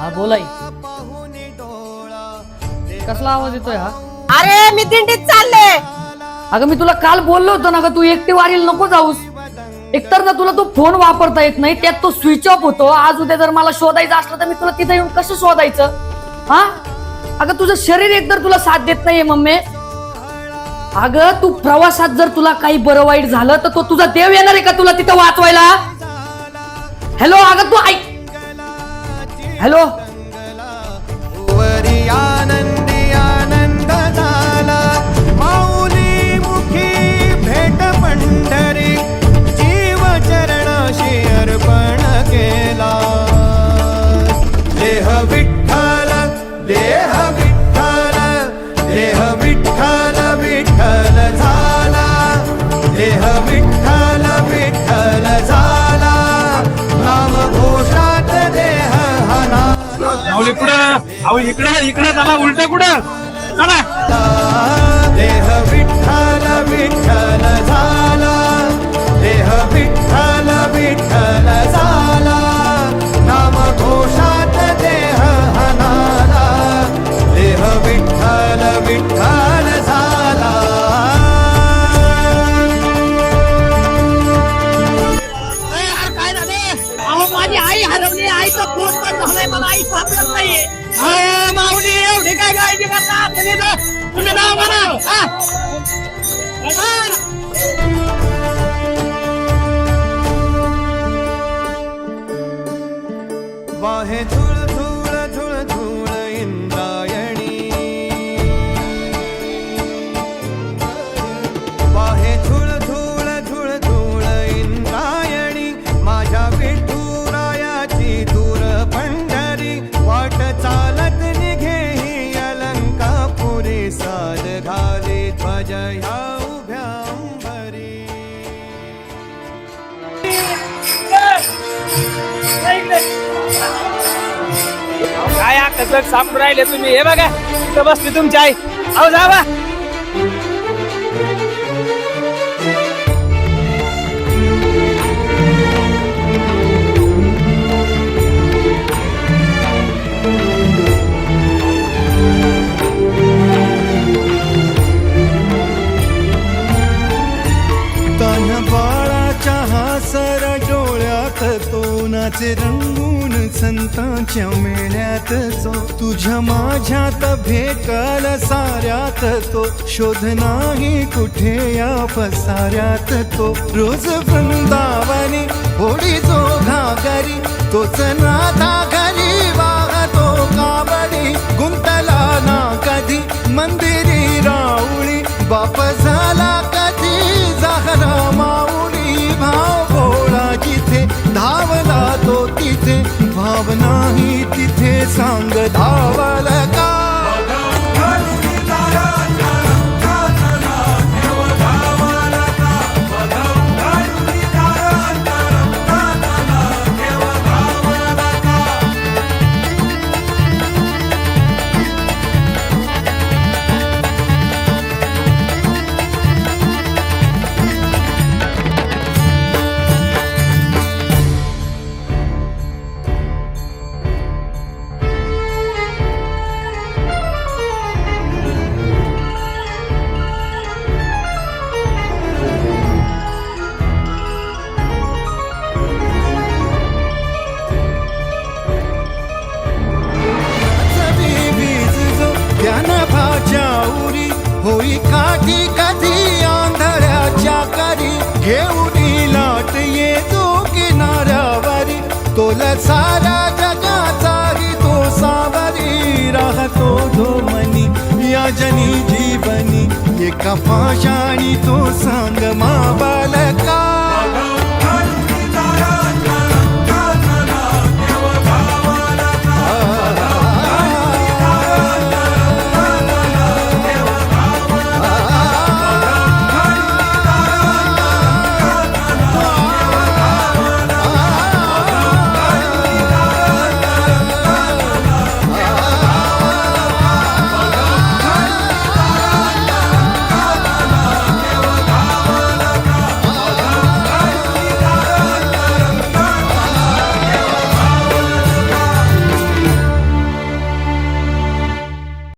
हा बोलाई. कसला आवाज येतोय हा? अरे मी दिंडीत चालले. अगं मी तुला काल बोललो होतो ना ग, तू एकटी वारीला नको जाऊस. एकतर ना तुला तो फोन वापरता येत नाही, त्यात तो स्विच ऑफ होतो. आज उद्या जर मला शोधायचं असलं तर मी तुला तिथे येऊन कसं शोधायचं? हा अगं तुझं शरीर एकतर तुला साथ देत नाहीये मम्मी. अगं तू प्रवासात जर तुला काही बरं वाईट झालं तर तो तुझा देव येणार आहे का तुला तिथं वाचवायला? हॅलो अगं तू ऐक. हॅलो आनंदी आनंद झाला माऊली मुखी भेट पंढरी जीव चरणाशी अर्पण केला. देह विठ्ठल देह विठ्ठल देह विठ्ठल विठ्ठल झाला. देह विठ्ठल विठ्ठल झाला. नाम घोषात देह हना. इकडे चला उलट कुठं चला. देह विठ्ठल विठ्ठल झाला. देह विठ्ठल विठ्ठल झाला. नाम घोषात देह हनाला. देह विठ्ठल विठ्ठल झाला. काय झाले? अहो माझी आई हरवली. आईचा फोन पण झालाय, मला आई सापडत नाहीये. माऊली एवढी काय काळजी करता? तुम्ही नाव म्हणा. वाहे झुळ झुळ झुळ झुळ इंद्रायणी. वाहे झुळ झुळ झुळ झुळ इंद्रायणी. माझ्या विठुरायाची दूर पंढरी. वाट चालत निघे ही अलंकापुरी. साद घाली ध्वज ह्या उभ्या अंबरी. काय कसं सापडून राहिले तुम्ही? हे बघा इथं बसली तुमची आई. अहो जावा. तान बाळाच्या हासर डोळ्यात तो नाचे रंगून संतांच्या मेळ्यात जो. तुझ्या माझ्यात भेटल साऱ्यात तो. शोध नाही कुठे या पसाऱ्यात तो. रोज वृंदावनी होडी जो घागरी. तोच नाथा घरी वाहतो कावडी. गुंतला ना कधी मंदिरी राऊळी. बाप झाला कधी जाहरा माऊली. भाव भोळा जिथे धावला तो तिथे. भाव नाही तिथे सांग धावल का. होई काठी कधी आंधळ्याच्या करी. घेऊन लाट येतो किनाऱ्यावरी. तोला सारा जगाचाही तो सावरी. राहतो धोमनी या जनी जीवनी. एका पाशाणी तो सांग मा बालका.